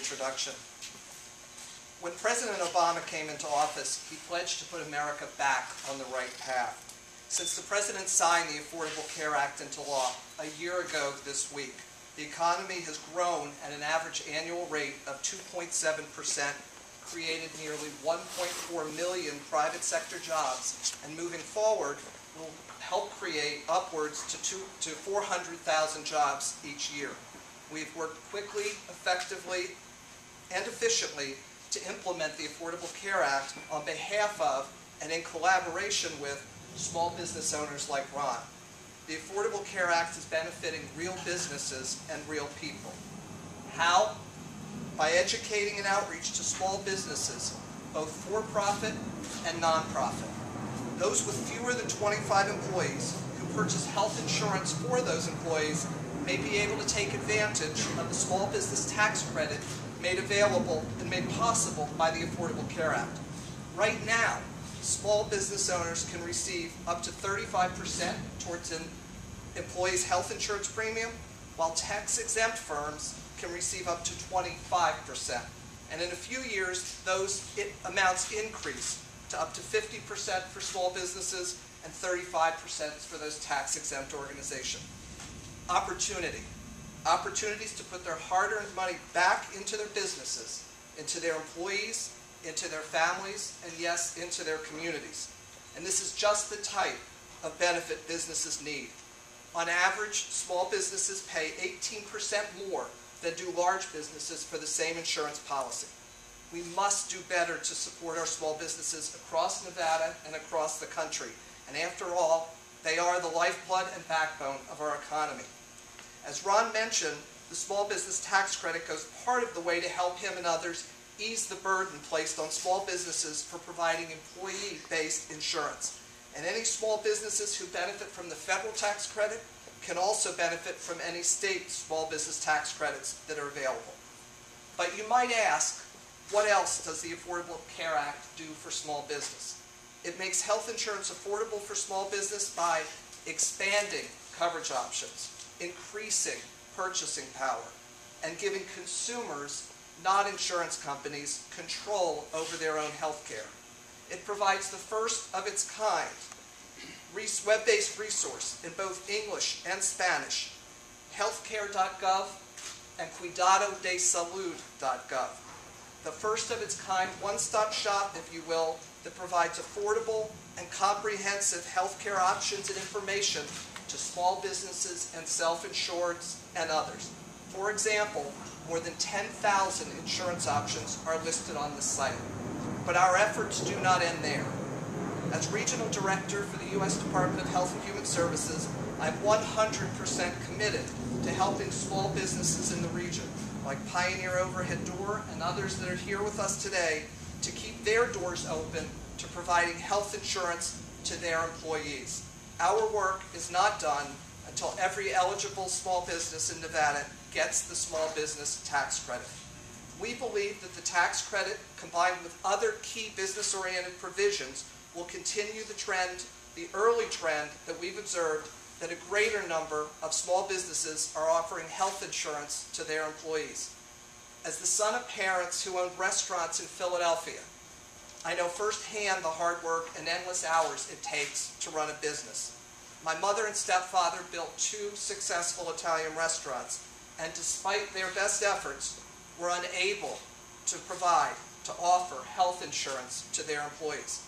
introduction. When President Obama came into office, he pledged to put America back on the right path. Since the President signed the Affordable Care Act into law a year ago this week, the economy has grown at an average annual rate of 2.7%, created nearly 1.4 million private sector jobs, and moving forward will help create upwards to 400,000 jobs each year. We've worked quickly, effectively, and efficiently to implement the Affordable Care Act on behalf of and in collaboration with small business owners like Ron. The Affordable Care Act is benefiting real businesses and real people. How? By educating and outreach to small businesses, both for-profit and non-profit. Those with fewer than 25 employees who purchase health insurance for those employees may be able to take advantage of the small business tax credit made available and made possible by the Affordable Care Act. Right now, small business owners can receive up to 35% towards an employee's health insurance premium, while tax-exempt firms can receive up to 25%. And in a few years, those amounts increase to up to 50% for small businesses and 35% for those tax-exempt organizations. Opportunity. Opportunities to put their hard-earned money back into their businesses, into their employees, into their families, and yes, into their communities. And this is just the type of benefit businesses need. On average, small businesses pay 18% more than do large businesses for the same insurance policy. We must do better to support our small businesses across Nevada and across the country. And after all, they are the lifeblood and backbone of our economy. As Ron mentioned, the small business tax credit goes part of the way to help him and others ease the burden placed on small businesses for providing employee-based insurance. And any small businesses who benefit from the federal tax credit can also benefit from any state small business tax credits that are available. But you might ask, what else does the Affordable Care Act do for small business? It makes health insurance affordable for small business by expanding coverage options, increasing purchasing power, and giving consumers, not insurance companies, control over their own health care. It provides the first of its kind web-based resource in both English and Spanish, healthcare.gov and cuidadodesalud.gov. The first of its kind one-stop shop, if you will, that provides affordable and comprehensive healthcare options and information to small businesses and self-insureds and others. For example, more than 10,000 insurance options are listed on this site. But our efforts do not end there. As Regional Director for the U.S. Department of Health and Human Services, I'm 100% committed to helping small businesses in the region, like Pioneer Overhead Door and others that are here with us today, to keep their doors open to providing health insurance to their employees. Our work is not done until every eligible small business in Nevada gets the small business tax credit. We believe that the tax credit, combined with other key business-oriented provisions, will continue the trend, the early trend that we've observed, that a greater number of small businesses are offering health insurance to their employees. As the son of parents who owned restaurants in Philadelphia, I know firsthand the hard work and endless hours it takes to run a business. My mother and stepfather built 2 successful Italian restaurants, and despite their best efforts, were unable to offer health insurance to their employees.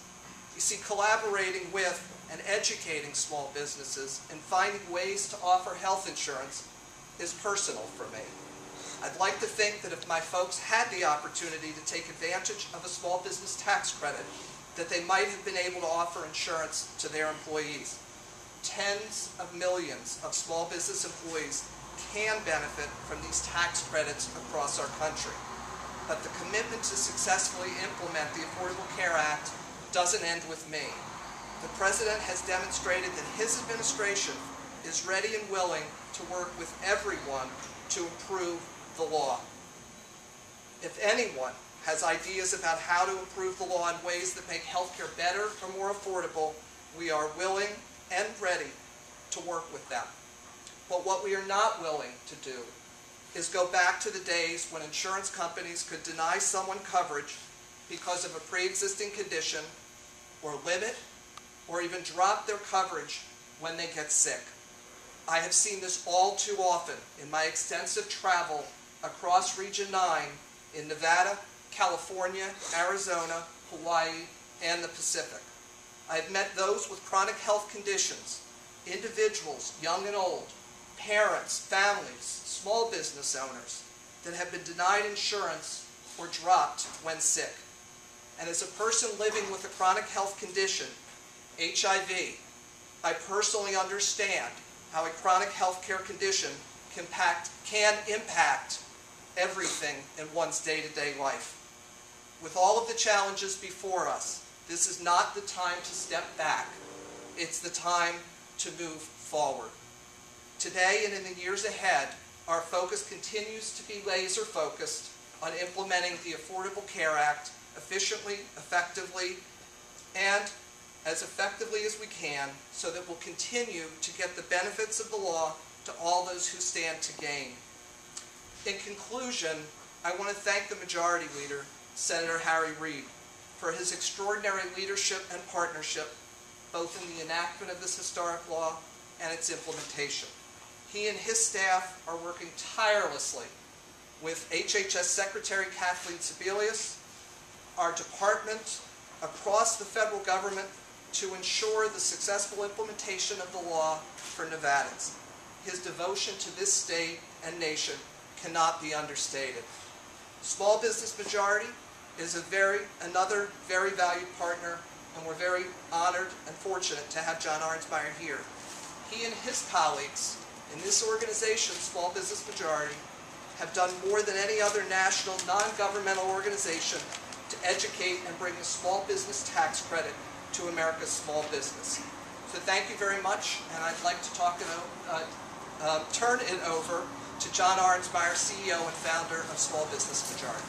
You see, collaborating with and educating small businesses and finding ways to offer health insurance is personal for me. I'd like to think that if my folks had the opportunity to take advantage of a small business tax credit, that they might have been able to offer insurance to their employees. Tens of millions of small business employees can benefit from these tax credits across our country. But the commitment to successfully implement the Affordable Care Act doesn't end with me. The President has demonstrated that his administration is ready and willing to work with everyone to improve the law. If anyone has ideas about how to improve the law in ways that make healthcare better or more affordable, we are willing and ready to work with them. But what we are not willing to do is go back to the days when insurance companies could deny someone coverage because of a pre-existing condition, or limit, or even drop their coverage when they get sick. I have seen this all too often in my extensive travel across Region 9 in Nevada, California, Arizona, Hawaii, and the Pacific. I have met those with chronic health conditions, individuals, young and old, parents, families, small business owners, that have been denied insurance or dropped when sick. And as a person living with a chronic health condition, HIV, I personally understand how a chronic health care condition can impact everything in one's day-to-day life. With all of the challenges before us, this is not the time to step back. It's the time to move forward. Today and in the years ahead, our focus continues to be laser-focused on implementing the Affordable Care Act efficiently, effectively, and as effectively as we can, so that we'll continue to get the benefits of the law to all those who stand to gain. In conclusion, I want to thank the Majority Leader, Senator Harry Reid, for his extraordinary leadership and partnership, both in the enactment of this historic law and its implementation. He and his staff are working tirelessly with HHS Secretary Kathleen Sebelius, our department, across the federal government, to ensure the successful implementation of the law for Nevadans. His devotion to this state and nation cannot be understated. Small Business Majority is another very valued partner, and we're very honored and fortunate to have John Arnsmeyer here. He and his colleagues in this organization, Small Business Majority, have done more than any other national non-governmental organization to educate and bring a small business tax credit to America's small business. So thank you very much, and I'd like to turn it over to John Arnsmeyer, CEO and founder of Small Business Majority.